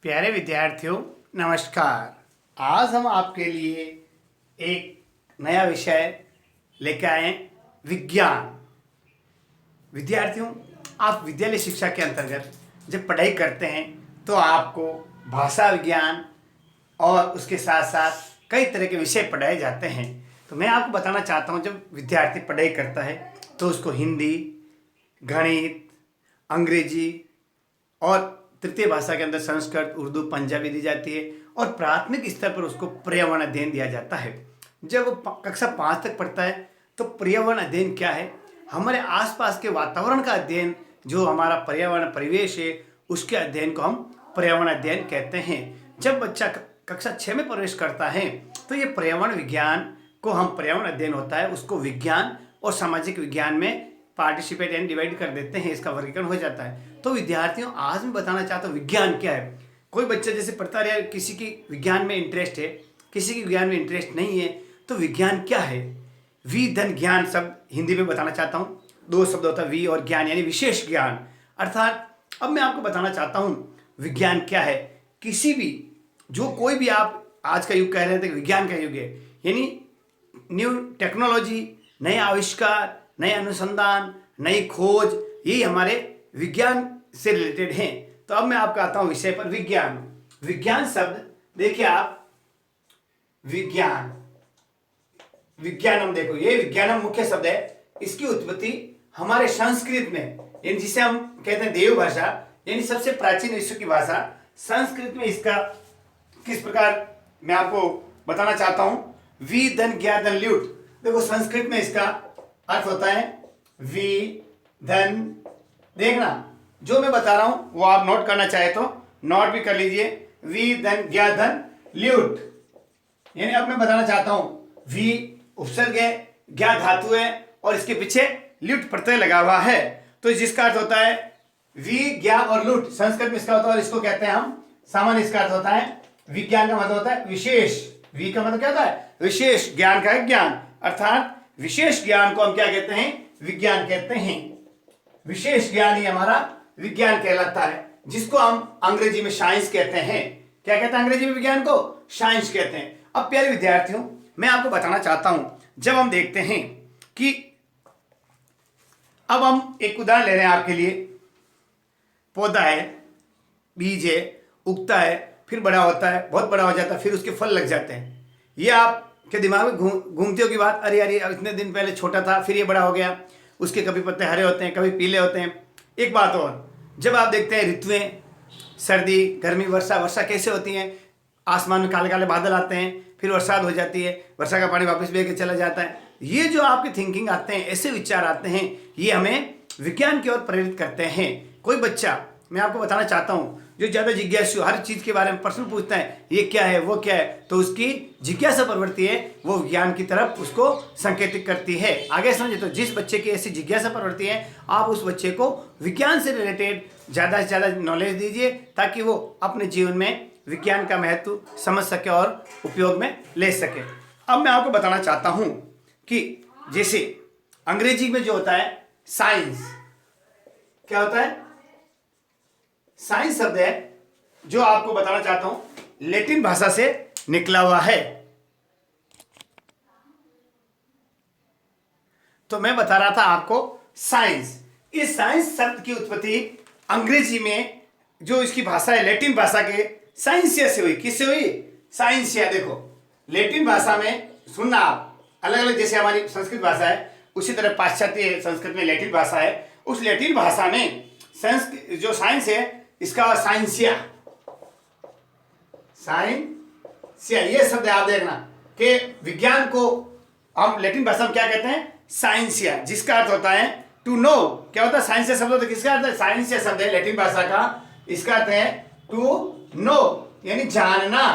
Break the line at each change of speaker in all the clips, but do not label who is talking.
प्यारे विद्यार्थियों, नमस्कार। आज हम आपके लिए एक नया विषय लेकर आए, विज्ञान। विद्यार्थियों, आप विद्यालय शिक्षा के अंतर्गत जब पढ़ाई करते हैं तो आपको भाषा विज्ञान और उसके साथ साथ कई तरह के विषय पढ़ाए जाते हैं। तो मैं आपको बताना चाहता हूँ, जब विद्यार्थी पढ़ाई करता है तो उसको हिंदी, गणित, अंग्रेजी और तृतीय भाषा के अंदर संस्कृत, उर्दू, पंजाबी दी जाती है और प्राथमिक स्तर पर उसको पर्यावरण अध्ययन दिया जाता है। जब वो कक्षा 5 तक पढ़ता है तो पर्यावरण अध्ययन क्या है, हमारे आसपास के वातावरण का अध्ययन, जो हमारा पर्यावरण परिवेश है उसके अध्ययन को हम पर्यावरण अध्ययन कहते हैं। जब बच्चा कक्षा 6 में प्रवेश करता है तो ये पर्यावरण विज्ञान को हम पर्यावरण अध्ययन होता है उसको विज्ञान और सामाजिक विज्ञान में पार्टिसिपेट एंड डिवाइड कर देते हैं, इसका वर्गीकरण हो जाता है। तो विद्यार्थियों, आज मैं बताना चाहता हूँ विज्ञान क्या है। कोई बच्चा जैसे पढ़ता रहा, किसी की विज्ञान में इंटरेस्ट है, किसी की विज्ञान में इंटरेस्ट नहीं है, तो विज्ञान क्या है। वी धन ज्ञान शब्द हिंदी में बताना चाहता हूँ। दो शब्द होता है वी और ज्ञान, यानी विशेष ज्ञान। अर्थात अब मैं आपको बताना चाहता हूँ विज्ञान क्या है। किसी भी, जो कोई भी, आप आज का युग कह रहे थे विज्ञान का युग है, यानी न्यू टेक्नोलॉजी, नए आविष्कार, नए अनुसंधान, नई खोज, यही हमारे विज्ञान से रिलेटेड हैं। तो अब मैं आपको आता हूं विषय पर, विज्ञान। विज्ञान शब्द देखिए आप, विज्ञान, विज्ञानम, देखो ये विज्ञानम मुख्य शब्द है। इसकी उत्पत्ति हमारे संस्कृत में, यानी जिसे हम कहते हैं देव भाषा, यानी सबसे प्राचीन विश्व की भाषा, संस्कृत में इसका किस प्रकार मैं आपको बताना चाहता हूं। वी धन ज्ञा धन ल्यूट, देखो संस्कृत में इसका अर्थ होता है वी धन। देखना, जो मैं बता रहा हूं वो आप नोट करना चाहे तो नोट भी कर लीजिए। वी धन ज्ञा धन ल्यूट, यानी अब मैं बताना चाहता हूं वी उपसर्ग है, ज्ञा धातु है और इसके पीछे ल्यूट प्रत्यय लगा हुआ है, तो जिसका अर्थ होता है वी ज्ञा और लुट, संस्कृत में इसका होता है, और इसको कहते हैं हम सामान्य। इसका अर्थ होता है विज्ञान का मतलब होता है विशेष। वी का मतलब क्या होता है, विशेष। ज्ञान का है ज्ञान, अर्थात विशेष ज्ञान को हम क्या कहते हैं, विज्ञान कहते हैं। विशेष ज्ञान ही हमारा विज्ञान कहलाता है, जिसको हम अंग्रेजी में साइंस कहते हैं। क्या कहते हैं अंग्रेजी में विज्ञान को, साइंस कहते हैं। अब प्यारे विद्यार्थियों, मैं आपको बताना चाहता हूं, जब हम देखते हैं कि अब हम एक उदाहरण ले रहे हैं आपके लिए। पौधा है, बीज है, उगता है, फिर बड़ा होता है, बहुत बड़ा हो जाता है, फिर उसके फल लग जाते हैं। ये आपके दिमाग में घूमती होगी बात, अरे यार इतने दिन पहले छोटा था, फिर ये बड़ा हो गया, उसके कभी पत्ते हरे होते हैं, कभी पीले होते हैं। एक बात और, जब आप देखते हैं ऋतुएं, सर्दी, गर्मी, वर्षा, वर्षा कैसे होती है, आसमान में काले काले बादल आते हैं, फिर बरसात हो जाती है, वर्षा का पानी वापस बह के चला जाता है। ये जो आपके थिंकिंग आते हैं, ऐसे विचार आते हैं, ये हमें विज्ञान की ओर प्रेरित करते हैं। कोई बच्चा, मैं आपको बताना चाहता हूँ, जो ज़्यादा जिज्ञासु, हर चीज़ के बारे में प्रश्न पूछता है, ये क्या है, वो क्या है, तो उसकी जिज्ञासा प्रवृत्ति है वो विज्ञान की तरफ उसको संकेतित करती है। आगे समझे, तो जिस बच्चे की ऐसी जिज्ञासा प्रवृत्ति है, आप उस बच्चे को विज्ञान से रिलेटेड ज़्यादा से ज़्यादा नॉलेज दीजिए, ताकि वो अपने जीवन में विज्ञान का महत्व समझ सके और उपयोग में ले सके। अब मैं आपको बताना चाहता हूँ कि जैसे अंग्रेजी में जो होता है साइंस, क्या होता है, साइंस शब्द है, जो आपको बताना चाहता हूं लैटिन भाषा से निकला हुआ है। तो मैं बता रहा था आपको साइंस। इस साइंस शब्द की उत्पत्ति अंग्रेजी में, जो इसकी भाषा है लैटिन भाषा के साइंसिया से हुई। किससे हुई, साइंसिया। देखो लैटिन भाषा में, सुनना आप, अलग अलग जैसे हमारी संस्कृत भाषा है, उसी तरह पाश्चात्य संस्कृत में लैटिन भाषा है। उस लैटिन भाषा में जो साइंस है, इसका साइंसिया, साइंसिया, ये शब्द आप देखना कि विज्ञान को हम लैटिन भाषा में क्या कहते हैं, साइंसिया, जिसका अर्थ होता है टू नो। क्या होता है साइंसिया शब्द, होता है किसका अर्थ है, साइंसिया शब्द है लैटिन भाषा का, इसका अर्थ है टू नो, यानी जानना।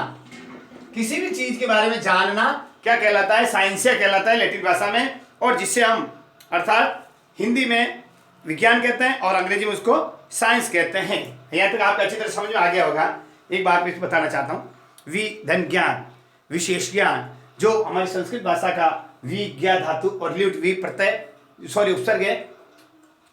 किसी भी चीज के बारे में जानना क्या कहलाता है, साइंसिया कहलाता है लैटिन भाषा में, और जिससे हम अर्थात हिंदी में विज्ञान कहते हैं और अंग्रेजी में उसको साइंस कहते हैं। यहाँ तक आपको अच्छी तरह समझ में आ गया होगा। एक बात मैं बताना चाहता हूँ, वी धन ज्ञान, विशेष ज्ञान, जो हमारी संस्कृत भाषा का वी ज्ञा धातु और ल्यूट वी प्रत्यय, सॉरी उपसर्ग है।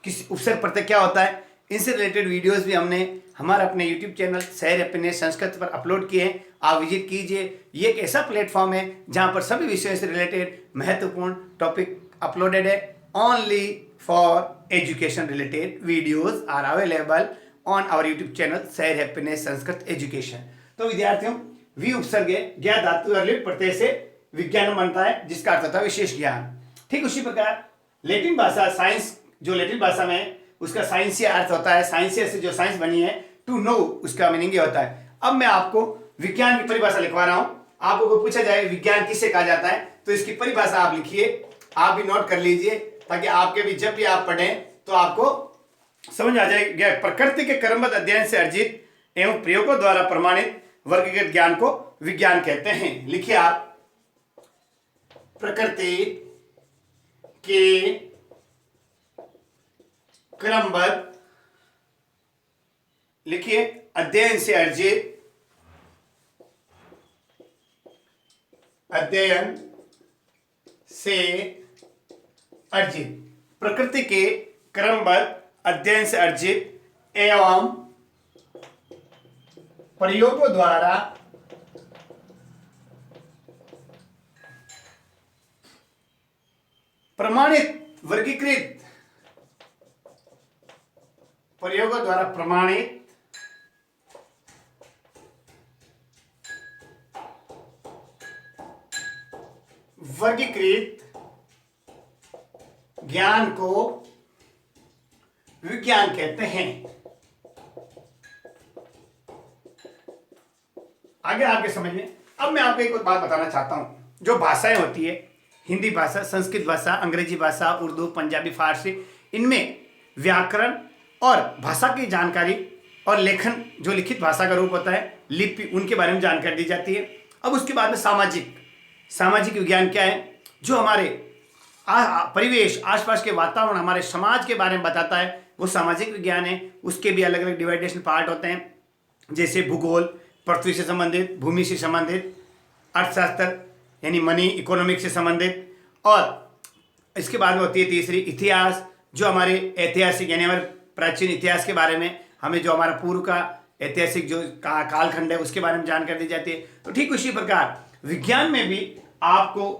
किस उपसर्ग प्रत्यय क्या होता है, इनसे रिलेटेड वीडियोस भी हमने हमारा अपने यूट्यूब चैनल शहर हैप्पीनेस संस्कृत पर अपलोड किए हैं। आप विजिट कीजिए। ये एक ऐसा प्लेटफॉर्म है जहाँ पर सभी विषयों से रिलेटेड महत्वपूर्ण टॉपिक अपलोडेड है। Only for education related videos are available on our YouTube channel शहर हैप्पीनेस संस्कृत एजुकेशन। तो विद्यार्थियों, वि उपसर्ग ज्ञा धातु और लिट प्रत्यय से विज्ञान बनता है, जिसका अर्थ होता है विशेष ज्ञान। ठीक उसी प्रकार लैटिन भाषा साइंस, जो लैटिन भाषा में उसका साइंसी अर्थ होता है, साइंस से जो साइंस बनी है, टू नो, उसका मीनिंग ये होता है। अब मैं आपको विज्ञान की परिभाषा लिखवा रहा हूं। आपको कोई पूछा जाए विज्ञान किसे कहा जाता है, तो इसकी परिभाषा आप लिखिए, आप भी नोट कर लीजिए, ताकि आपके भी जब भी आप पढ़ें तो आपको समझ आ जाएगा। प्रकृति के क्रमबद्ध अध्ययन से अर्जित एवं प्रयोगों द्वारा प्रमाणित वर्गीकृत ज्ञान को विज्ञान कहते हैं। लिखिए आप, प्रकृति के क्रमबद्ध, लिखिए, अध्ययन से अर्जित, अध्ययन से अर्जित, प्रकृति के क्रमबद्ध अध्ययन से अर्जित एवं प्रयोगों द्वारा प्रमाणित वर्गीकृत, प्रयोगों द्वारा प्रमाणित वर्गीकृत ज्ञान को विज्ञान कहते हैं। आगे आपके समझ में। अब मैं आपको एक बात बताना चाहता हूं। जो भाषाएं होती है, हिंदी भाषा, संस्कृत भाषा, अंग्रेजी भाषा, उर्दू, पंजाबी, फारसी, इनमें व्याकरण और भाषा की जानकारी और लेखन, जो लिखित भाषा का रूप होता है, लिपि, उनके बारे में जानकारी दी जाती है। अब उसके बाद में सामाजिक विज्ञान क्या है, जो हमारे परिवेश, आसपास के वातावरण, हमारे समाज के बारे में बताता है, वो सामाजिक विज्ञान है। उसके भी अलग अलग डिवाइडेशन पार्ट होते हैं, जैसे भूगोल, पृथ्वी से संबंधित, भूमि से संबंधित, अर्थशास्त्र यानी मनी, इकोनॉमिक से संबंधित, और इसके बाद में होती है तीसरी इतिहास, जो हमारे ऐतिहासिक यानी हमारे प्राचीन इतिहास के बारे में, हमें जो हमारा पूर्व का ऐतिहासिक जो कालखंड है उसके बारे में जानकारी दी जाती है। तो ठीक उसी प्रकार विज्ञान में भी आपको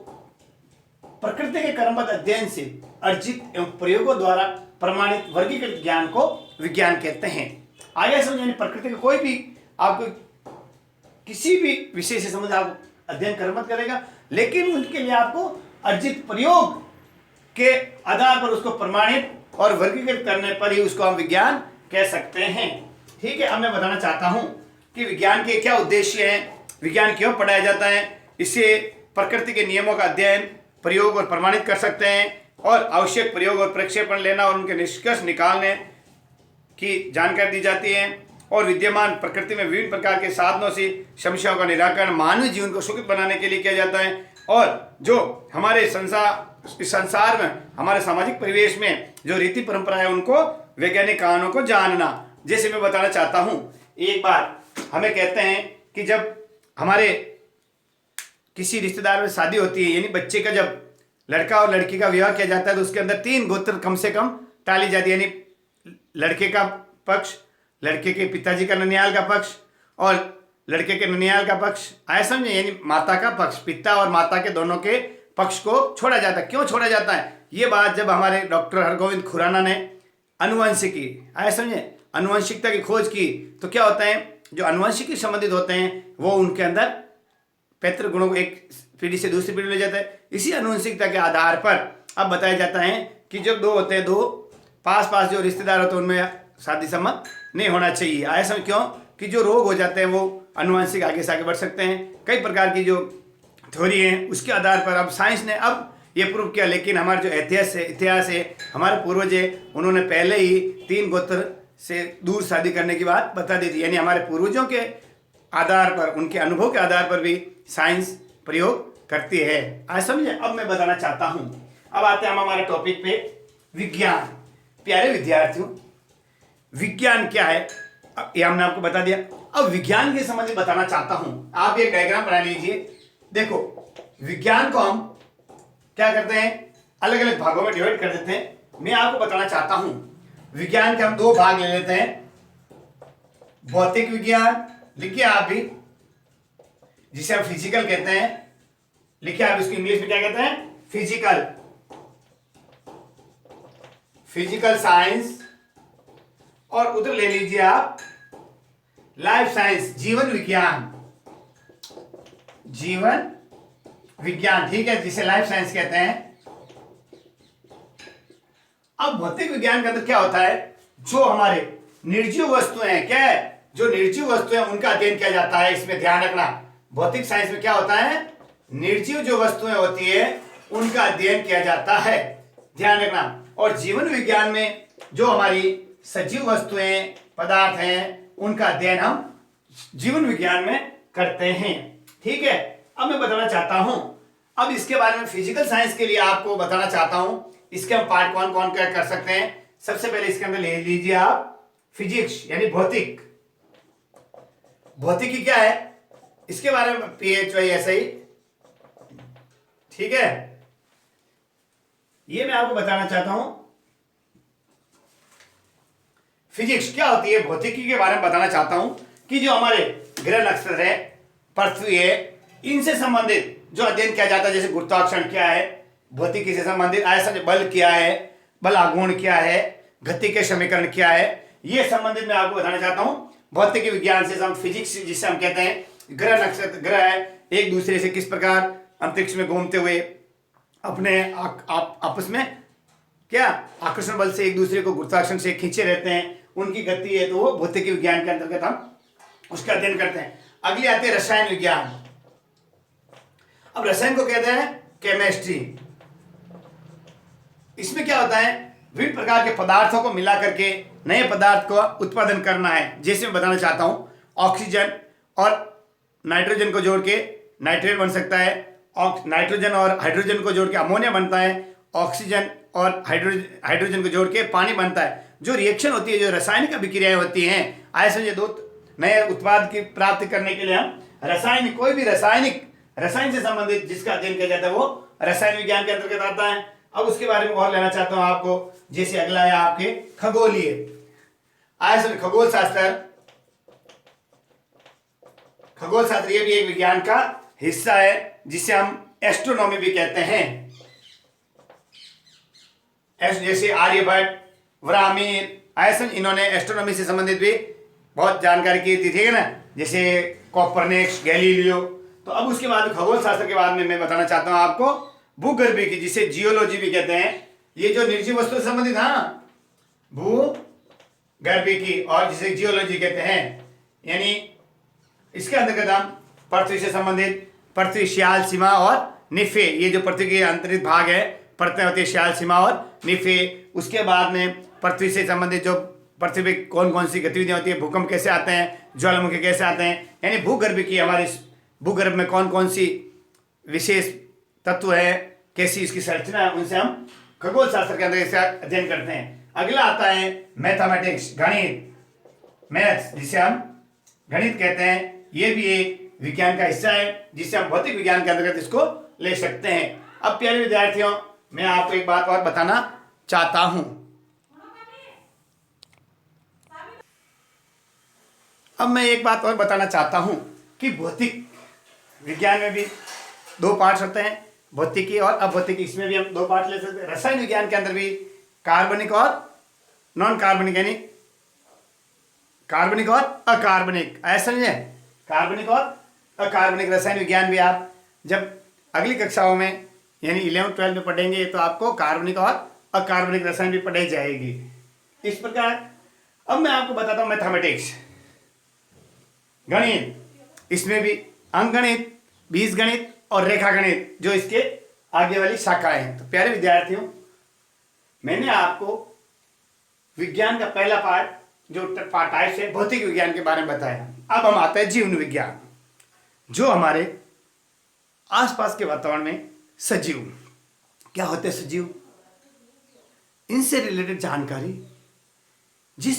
प्रकृति के क्रमबद्ध अध्ययन से अर्जित एवं प्रयोगों द्वारा प्रमाणित वर्गीकृत ज्ञान को विज्ञान कहते हैं। आगे समझिए, प्रकृति का कोई भी आपको किसी भी विषय से संबंध आप अध्ययन क्रमबद्ध करेगा, लेकिन उनके लिए आपको अर्जित प्रयोग के आधार पर उसको प्रमाणित और वर्गीकृत करने पर ही उसको हम विज्ञान कह सकते हैं। ठीक है। अब मैं बताना चाहता हूं कि विज्ञान के क्या उद्देश्य हैं, विज्ञान क्यों पढ़ाया जाता है। इससे प्रकृति के नियमों का अध्ययन, प्रयोग और प्रमाणित कर सकते हैं, और आवश्यक प्रयोग और प्रक्षेपण लेना और उनके निष्कर्ष निकालने की जानकारी दी जाती है, और विद्यमान प्रकृति में विभिन्न प्रकार के साधनों से समस्याओं का निराकरण मानव जीवन को सुखद बनाने के लिए किया जाता है। और जो हमारे संसार में, हमारे सामाजिक परिवेश में जो रीति परंपरा है, उनको वैज्ञानिक कारणों को जानना। जैसे मैं बताना चाहता हूं, एक बार हमें कहते हैं कि जब हमारे किसी रिश्तेदार में शादी होती है, यानी बच्चे का जब लड़का और लड़की का विवाह किया जाता है, तो उसके अंदर 3 गोत्र कम से कम टाली जाती है, यानी लड़के का पक्ष, लड़के के पिताजी का ननियाल का पक्ष, और लड़के के ननियाल का पक्ष, आया समझे, यानी माता का पक्ष, पिता और माता के दोनों के पक्ष को छोड़ा जाता है। क्यों छोड़ा जाता है? ये बात जब हमारे डॉक्टर हरगोविंद खुराना ने अनुवंशिकी, आया समझे, अनुवंशिकता की खोज की, तो क्या होता है, जो अनुवंशिकी संबंधित होते हैं वो उनके अंदर पैतृक गुणों को एक पीढ़ी से दूसरी पीढ़ी ले जाता है। इसी अनुवंशिकता के आधार पर अब बताया जाता है कि जब दो होते हैं, दो पास जो रिश्तेदार होते हैं, उनमें शादी संबंध नहीं होना चाहिए। आया समझ, क्यों कि जो रोग हो जाते हैं वो अनुवंशिक आगे से आगे बढ़ सकते हैं। कई प्रकार की जो थ्योरी है उसके आधार पर अब साइंस ने अब ये प्रूव किया, लेकिन हमारा जो इतिहास है, हमारे पूर्वज है, उन्होंने पहले ही 3 गोत्र से दूर शादी करने की बात बता दी थी। यानी हमारे पूर्वजों के आधार पर, उनके अनुभव के आधार पर भी साइंस प्रयोग करती है। आज समझे। अब मैं बताना चाहता हूं, अब आते हैं हम हमारे टॉपिक पे, विज्ञान। प्यारे विद्यार्थियों, विज्ञान क्या है ये हमने आपको बता दिया। अब विज्ञान के संबंध में बताना चाहता हूं। आप एक डायग्राम बना लीजिए। देखो, विज्ञान को हम क्या करते हैं, अलग अलग भागों में डिवाइड कर देते हैं। मैं आपको बताना चाहता हूं, विज्ञान के हम दो भाग ले लेते हैं। भौतिक विज्ञान, लिखिए आप भी, जिसे हम फिजिकल कहते हैं। लिखिए आप, इसको इंग्लिश में क्या कहते हैं? Physical, physical science. और उधर ले लीजिए आप लाइफ साइंस, जीवन विज्ञान, जीवन विज्ञान, ठीक है, जिसे लाइफ साइंस कहते हैं। अब भौतिक विज्ञान के अंदर क्या होता है? जो हमारे निर्जीव वस्तुएं हैं, क्या है? जो निर्जीव वस्तुएं हैं उनका अध्ययन किया जाता है। इसमें ध्यान रखना, भौतिक साइंस में क्या होता है? निर्जीव जो वस्तुएं होती है उनका अध्ययन किया जाता है, ध्यान रखना। और जीवन विज्ञान में जो हमारी सजीव वस्तुएं, पदार्थ हैं, उनका अध्ययन हम जीवन विज्ञान में करते हैं, ठीक है। अब मैं बताना चाहता हूं, अब इसके बारे में फिजिकल साइंस के लिए आपको बताना चाहता हूं, इसके हम पार्ट कौन कौन क्या कर सकते हैं। सबसे पहले इसके अंदर ले लीजिए आप फिजिक्स, यानी भौतिक। भौतिकी क्या है इसके बारे में PHY ऐसा ही, ठीक है, ये मैं आपको बताना चाहता हूं। फिजिक्स क्या होती है, भौतिकी के बारे में बताना चाहता हूं कि जो हमारे ग्रह नक्षत्र है, पृथ्वी है, इनसे संबंधित जो अध्ययन किया जाता है, जैसे गुरुत्वाकर्षण क्या है, भौतिकी से संबंधित आयतन बल क्या है, बल आघूर्ण क्या है, गति के समीकरण क्या है, ये संबंधित मैं आपको बताना चाहता हूं। भौतिकी विज्ञान से हम फिजिक्स, जिसे हम कहते हैं ग्रह नक्षत्र, ग्रह एक दूसरे से किस प्रकार अंतरिक्ष में घूमते हुए अपने आपस में क्या आकर्षण बल से एक दूसरे को गुरुत्वाकर्षण से खींचे रहते हैं, उनकी गति है, तो वो भौतिकी विज्ञान के अंतर्गत हम उसका अध्ययन करते हैं। अगली आती है रसायन विज्ञान। अब रसायन को कहते हैं केमिस्ट्री। इसमें क्या होता है? विभिन्न प्रकार के पदार्थों को मिला करके नए पदार्थ को उत्पादन करना है। जैसे मैं बताना चाहता हूं, ऑक्सीजन और नाइट्रोजन को जोड़ के नाइट्रेट बन सकता है, नाइट्रोजन और हाइड्रोजन को जोड़ के अमोनिया बनता है, ऑक्सीजन और हाइड्रोजन को जोड़ के पानी बनता है। जो रिएक्शन होती है, जो रासायनिक अभिक्रियाएं होती हैं, ऐसे जो दो नए उत्पाद की प्राप्ति करने के लिए हम रसायन, कोई भी रसायन से संबंधित जिसका अध्ययन किया जाता है वो रसायन विज्ञान के अंतर्गत आता है। अब उसके बारे में और लेना चाहता हूं आपको, जैसे अगला है आपके खगोलीय आयतन, खगोल शास्त्र। खगोल शास्त्र ये भी एक विज्ञान का हिस्सा है, जिसे हम एस्ट्रोनॉमी भी कहते हैं। जैसे आर्यभट्ट, व्रामीर, आयसन, इन्होंने एस्ट्रोनॉमी से संबंधित भी बहुत जानकारी की थी, ठीक है ना, जैसे कॉपरनिकस, गैलीलियो। तो अब उसके बाद खगोल शास्त्र के बाद में मैं बताना चाहता हूं आपको भूगर्भिकी, जिसे जियोलॉजी भी कहते हैं। ये जो निर्जीव वस्तु से संबंधित, हाँ, भूगर्भिकी, और जिसे जियोलॉजी कहते हैं, यानी इसके अंतर्गत हम पृथ्वी से संबंधित पृथ्वी, श्याल सीमा और निफे, ये जो पृथ्वी के अंतरित भाग है, परतें होती है श्याल सीमा और निफे। उसके बाद में पृथ्वी से संबंधित जो पृथ्वी पे कौन कौन सी गतिविधियां होती है, भूकंप कैसे आते हैं, ज्वालामुखी कैसे आते हैं, यानी भूगर्भिकी, हमारे भूगर्भ में कौन कौन सी विशेष तत्व है, कैसी इसकी संरचना है, उनसे हम खगोल शास्त्र के अंदर इसका अध्ययन करते हैं। अगला आता है मैथमेटिक्स, गणित, मैथ्स, जिसे हम गणित कहते हैं। ये भी एक विज्ञान का हिस्सा है, जिसे हम भौतिक विज्ञान के अंतर्गत इसको ले सकते हैं। अब प्यारे विद्यार्थियों, मैं आपको एक बात और बताना चाहता हूं। अब मैं एक बात और बताना चाहता हूं कि भौतिक विज्ञान में भी दो पार्ट्स होते हैं, भौतिकी और अभौतिकी। इसमें भी हम दो पार्ट ले सकते हैं। रसायन विज्ञान के अंदर भी कार्बनिक और नॉन कार्बनिक, यानी कार्बनिक और अकार्बनिक, ऐसा नहीं है, कार्बनिक और अकार्बनिक रसायन विज्ञान भी आप जब अगली कक्षाओं में यानी 11th-12th में पढ़ेंगे तो आपको कार्बनिक और अकार्बनिक रसायन भी पढ़ाई जाएगी। इस प्रकार अब मैं आपको बताता हूं मैथमेटिक्स, गणित। इसमें भी अंकगणित, बीजगणित और रेखा गणित, जो इसके आगे वाली शाखाएं हैं। तो प्यारे विद्यार्थियों, मैंने आपको विज्ञान का पहला पार्ट, जो टाइप्स है भौतिक विज्ञान के बारे में बताया। अब हम आते हैं जीवन विज्ञान, जो हमारे आसपास के वातावरण में सजीव क्या होते हैं, सजीव, इनसे रिलेटेड जानकारी जिस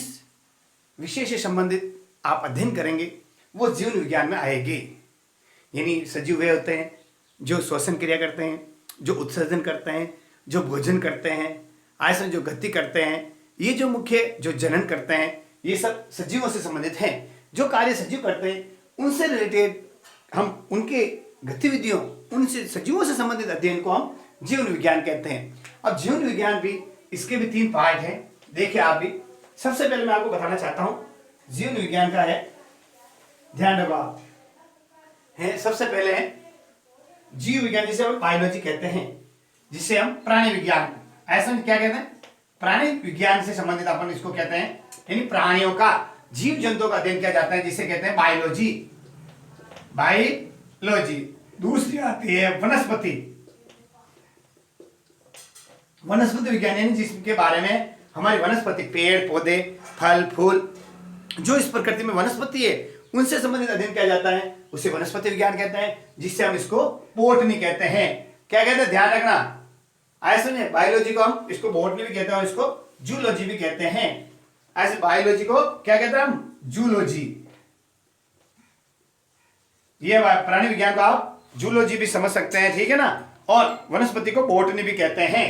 विषय से संबंधित आप अध्ययन करेंगे वो जीवन विज्ञान में आएगी। यानी सजीव वे होते हैं जो श्वसन क्रिया करते हैं, जो उत्सर्जन करते हैं, जो भोजन करते हैं, आयसन जो गति करते हैं, ये जो मुख्य जो जनन करते हैं ये सब सजीवों से संबंधित हैं। जो कार्य सजीव करते हैं उनसे रिलेटेड हम उनके गतिविधियों, उनसे सजीवों से संबंधित अध्ययन को हम जीवन विज्ञान कहते हैं। अब जीवन विज्ञान भी, इसके भी 3 पार्ट हैं, देखिए आप भी। सबसे पहले मैं आपको बताना चाहता हूं जीवन विज्ञान का है, ध्यान रखो आप, है सबसे पहले है जीव विज्ञान, जिसे हम बायोलॉजी कहते हैं, जिसे हम प्राणी विज्ञान, ऐसा क्या कहते हैं, प्राणी विज्ञान से संबंधित अपन इसको कहते हैं, यानी प्राणियों का, जीव जंतुओं का अध्ययन किया जाता है, जिसे कहते हैं बायोलॉजी। बायोलॉजी। दूसरी आती है वनस्पति, वनस्पति विज्ञान, यानी जिसके बारे में हमारी वनस्पति, पेड़ पौधे, फल फूल, जो इस प्रकृति में वनस्पति है उनसे संबंधित अध्ययन किया जाता है, उसे वनस्पति विज्ञान कहते हैं, जिससे हम इसको बोटनी कहते हैं। क्या कहते हैं, ध्यान रखना, ऐसे नहीं, बायोलॉजी को हम इसको बोटनी भी कहते हैं और इसको जूलॉजी भी कहते हैं। ऐसे बायोलॉजी को क्या कहते हैं हम, जूलॉजी। ये प्राणी विज्ञान को आप जूलॉजी भी समझ सकते हैं, ठीक है ना, और वनस्पति को बोटनी भी कहते हैं।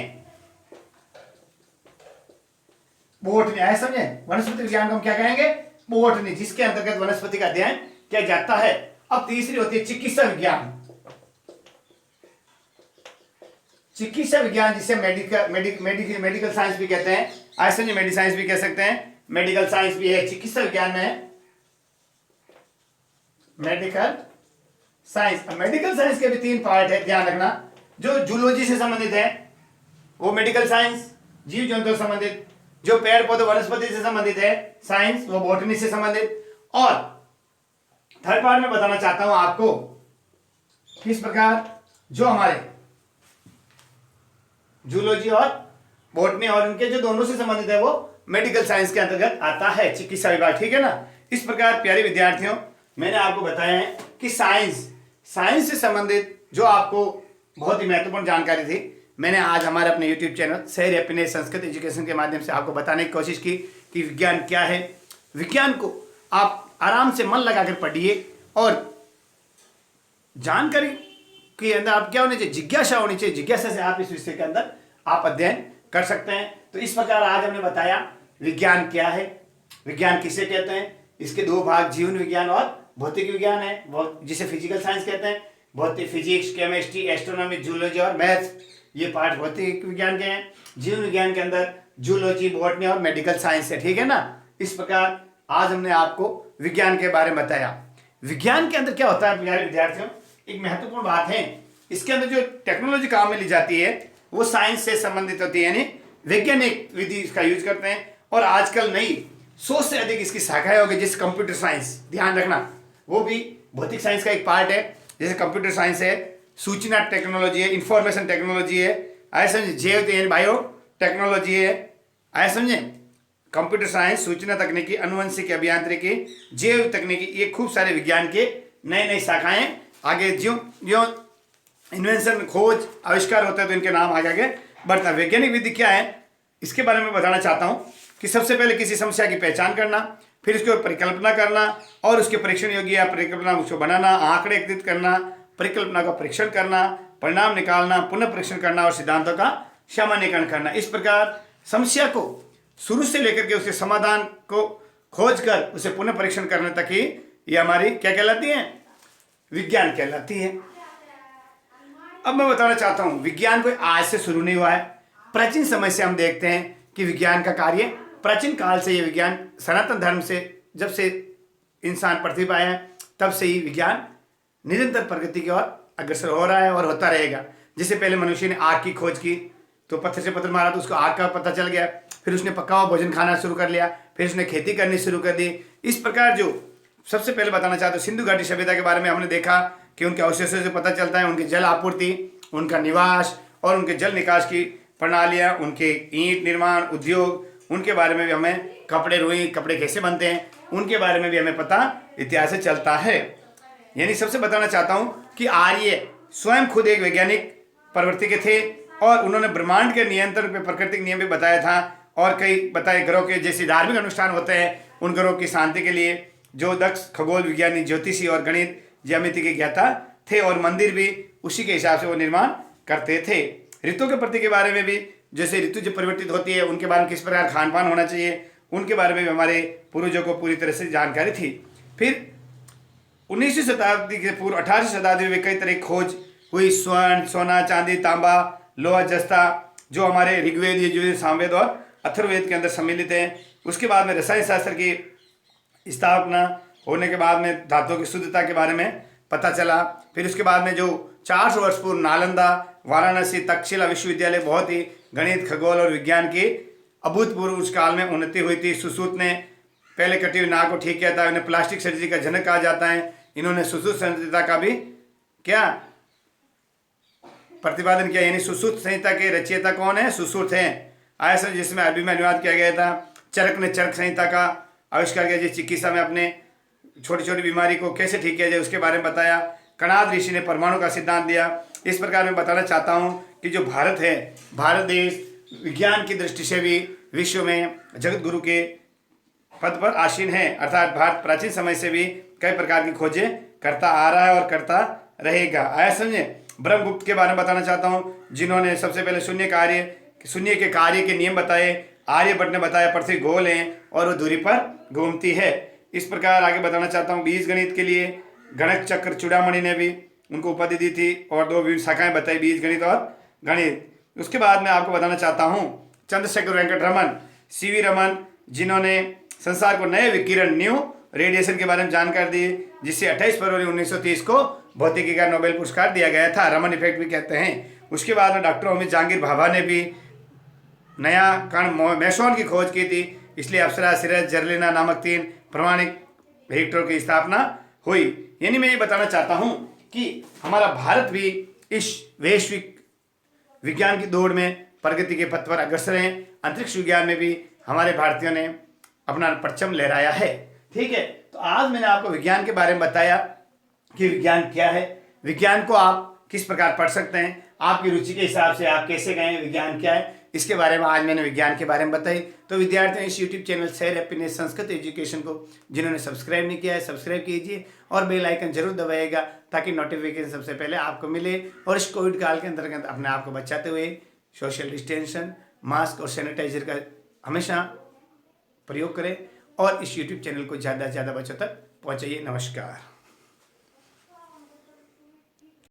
बोटनी, ऐसा समझे, वनस्पति विज्ञान को हम क्या कहेंगे, बोटनी, जिसके अंतर्गत वनस्पति का अध्ययन किया जाता है। अब तीसरी होती है चिकित्सा विज्ञान। चिकित्सा विज्ञान, जिसे मेडिकल साइंस भी कहते हैं, ऐसे नहीं, मेडिकल साइंस भी कह सकते हैं, मेडिकल साइंस भी है चिकित्सा विज्ञान में, मेडिकल साइंस। मेडिकल साइंस के भी 3 पार्ट है, ध्यान रखना। जो जूलॉजी से संबंधित है वो मेडिकल साइंस, जीव जंतु से संबंधित, जो पेड़ पौधे वनस्पति से संबंधित है साइंस, वो बॉटनी से संबंधित। और थर्ड पार्ट में बताना चाहता हूं आपको किस प्रकार जो हमारे जूलॉजी और बॉटनी और उनके जो दोनों से संबंधित है वो मेडिकल साइंस के अंतर्गत आता है, चिकित्सा विभाग, ठीक है ना। इस प्रकार प्यारे विद्यार्थियों, मैंने आपको बताया है कि साइंस से संबंधित जो आपको बहुत ही महत्वपूर्ण जानकारी थी, मैंने आज हमारे अपने YouTube चैनल शहर हैप्पीनेस संस्कृत एजुकेशन के माध्यम से आपको बताने की कोशिश की कि विज्ञान क्या है। विज्ञान को आप आराम से मन लगाकर पढ़िए और जानकारी के अंदर आप क्या होनी चाहिए, जिज्ञासा होनी चाहिए। जिज्ञासा से आप इस विषय के अंदर आप अध्ययन कर सकते हैं। तो इस प्रकार आज हमने बताया विज्ञान क्या है, विज्ञान किसे कहते हैं, इसके 2 भाग जीवन विज्ञान और भौतिक विज्ञान है, जिसे फिजिकल साइंस कहते हैं। भौतिक, फिजिक्स, केमिस्ट्री, एस्ट्रोनॉमी, जूलॉजी और मैथ्स, ये पार्ट भौतिक विज्ञान के हैं। जीवन विज्ञान के अंदर जूलॉजी, बॉटनी और मेडिकल साइंस है, ठीक है ना। इस प्रकार आज हमने आपको विज्ञान के बारे में बताया। विज्ञान के अंदर क्या होता है प्यारे विद्यार्थियों, एक महत्वपूर्ण बात है, इसके अंदर जो टेक्नोलॉजी काम में ली जाती है वो साइंस से संबंधित होती है, यानी वैज्ञानिक विधि इसका यूज करते हैं। और आजकल नई 100 से अधिक इसकी शाखाएं हो गई, जैसे कंप्यूटर साइंस, ध्यान रखना, वो भी भौतिक साइंस का एक पार्ट है। जैसे कंप्यूटर साइंस है, सूचना टेक्नोलॉजी है, इंफॉर्मेशन टेक्नोलॉजी है, ऐसे समझे, जैव बायो टेक्नोलॉजी है, ऐसे समझे, कंप्यूटर साइंस, सूचना तकनीकी, अनुवंशिक, अभियांत्रिकी, जैव तकनीकी, ये खूब सारे विज्ञान के नई शाखाएं आगे जो इन्वेंशन, खोज, आविष्कार होता है तो इनके नाम आगे बढ़ता है। वैज्ञानिक विधि क्या है इसके बारे में बताना चाहता हूं कि सबसे पहले किसी समस्या की पहचान करना, फिर उसकी परिकल्पना करना और उसके परीक्षण योग्य या परिकल्पना उसको बनाना, आंकड़े एकत्रित करना, परिकल्पना का परीक्षण करना, परिणाम निकालना, पुनः परीक्षण करना और सिद्धांतों का सामान्यीकरण करना। इस प्रकार समस्या को शुरू से लेकर के उसके समाधान को खोज कर उसे पुनः परीक्षण करने तक ही ये हमारी क्या कहलाती है, विज्ञान कहलाती है। अब मैं बताना चाहता हूं विज्ञान कोई आज से शुरू नहीं हुआ है। प्राचीन समय से हम देखते हैं कि विज्ञान का कार्य प्राचीन काल से, ये विज्ञान सनातन धर्म से जब से इंसान पृथ्वी पर आया है तब से ही विज्ञान निरंतर प्रगति की ओर अग्रसर हो रहा है और होता रहेगा। जैसे पहले मनुष्य ने आग की खोज की तो पत्थर से पत्थर मारा तो उसको आग का पता चल गया, फिर उसने पका हुआ भोजन खाना शुरू कर लिया, फिर उसने खेती करनी शुरू कर दी। इस प्रकार जो सबसे पहले बताना चाहते हो सिंधु घाटी सभ्यता के बारे में हमने देखा कि उनके अवशेषों से पता चलता है उनकी जल आपूर्ति, उनका निवास और उनके जल निकास की प्रणालियाँ, उनके ईंट निर्माण उद्योग, उनके बारे में भी हमें कपड़े, रुई कपड़े कैसे बनते हैं उनके बारे में भी हमें पता इतिहास से चलता है। यानी सबसे बताना चाहता हूँ कि आर्य स्वयं खुद एक वैज्ञानिक प्रवृत्ति के थे और उन्होंने ब्रह्मांड के नियंत्रण पे प्राकृतिक नियम भी बताया था और कई बताए ग्रहों के जैसे धार्मिक अनुष्ठान होते हैं उन ग्रहों की शांति के लिए जो दक्ष खगोल विज्ञानी, ज्योतिषी और गणित ज्यामिति के ज्ञाता थे और मंदिर भी उसी के हिसाब से वो निर्माण करते थे। ऋतु के प्रति के बारे में भी जैसे ऋतु जो परिवर्तित होती है उनके बारे में किस प्रकार खान पान होना चाहिए, उनके बारे में भी हमारे पूर्वजों को पूरी तरह से जानकारी थी। फिर 19वीं शताब्दी के पूर्व 18वीं शताब्दी में कई तरह की खोज हुई। स्वर्ण, सोना, चांदी, तांबा, लोहा, जस्ता, जो हमारे ऋग्वेद, यजुर्वेद, सामवेद और अथर्ववेद के अंदर सम्मिलित हैं। उसके बाद में रसायन शास्त्र की स्थापना होने के बाद में धातुओं की शुद्धता के बारे में पता चला। फिर उसके बाद में जो 400 वर्ष पूर्व नालंदा, वाराणसी, तक्षशिला विश्वविद्यालय बहुत ही गणित, खगोल और विज्ञान की अभूतपूर्व उस काल में उन्नति हुई थी। सुश्रुत ने पहले कटी हुई नाक को ठीक किया था, इन्हें प्लास्टिक सर्जरी का जनक कहा जाता है। इन्होंने सुश्रुत संहिता का भी क्या प्रतिपादन किया, यानी सुश्रुत संहिता के रचयिता कौन है? सुश्रुत हैं। आया सर, जिसमें अरबी में अनुवाद किया गया था। चरक ने चरक संहिता का आविष्कार किया, जिस चिकित्सा में अपने छोटी छोटी बीमारी को कैसे ठीक किया जाए उसके बारे में बताया। कणाद ऋषि ने परमाणु का सिद्धांत दिया। इस प्रकार मैं बताना चाहता हूँ कि जो भारत है, भारत देश विज्ञान की दृष्टि से भी विश्व में जगत गुरु के पद पर आसीन है। अर्थात भारत प्राचीन समय से भी कई प्रकार की खोजें करता आ रहा है और करता रहेगा। आया समझे। ब्रह्मगुप्त के बारे में बताना चाहता हूँ, जिन्होंने सबसे पहले शून्य के कार्य के नियम बताए। आर्यभट्ट ने बताया पृथ्वी गोल है और वो दूरी पर घूमती है। इस प्रकार आगे बताना चाहता हूँ, बीज गणित के लिए गणक चक्र चूड़ामणि ने भी उनको उपाधि दी थी और 2 विभिन्न शाखाएं बताई, बीज गणित और गणित। उसके बाद मैं आपको बताना चाहता हूँ चंद्रशेखर वेंकट रमन, सीवी रमन, जिन्होंने संसार को नए विकिरण, न्यू रेडिएशन के बारे में जानकारी दी, जिससे 28 फरवरी 1930 को भौतिकी का नोबेल पुरस्कार दिया गया था। रमन इफेक्ट भी कहते हैं। उसके बाद में डॉक्टर होमी जहांगीर भाभा ने भी नया कण मेसोन की खोज की थी, इसलिए अप्सरा, सिरस, जर्लिना नामक 3 प्रमाणिक रिएक्टरों की स्थापना हुई। यानी मैं ये बताना चाहता हूँ कि हमारा भारत भी इस वैश्विक विज्ञान की दौड़ में प्रगति के पथ पर अग्रसर हैं। अंतरिक्ष विज्ञान में भी हमारे भारतीयों ने अपना परचम लहराया है। ठीक है, तो आज मैंने आपको विज्ञान के बारे में बताया कि विज्ञान क्या है, विज्ञान को आप किस प्रकार पढ़ सकते हैं, आपकी रुचि के हिसाब से आप कैसे गए, विज्ञान क्या है, इसके बारे में आज मैंने विज्ञान के बारे में बताई। तो विद्यार्थियों, इस YouTube channel share happiness Sanskrit education को जिन्होंने सब्सक्राइब नहीं किया है सब्सक्राइब कीजिए और बेल आइकन जरूर दबाइएगा ताकि नोटिफिकेशन सबसे पहले आपको मिले। और इस कोविड काल के अंतर्गत अपने आप को बचाते हुए सोशल डिस्टेंशन, मास्क और सैनिटाइजर का हमेशा प्रयोग करें और इस यूट्यूब चैनल को ज़्यादा से ज़्यादा बच्चों तक पहुँचाइए। नमस्कार।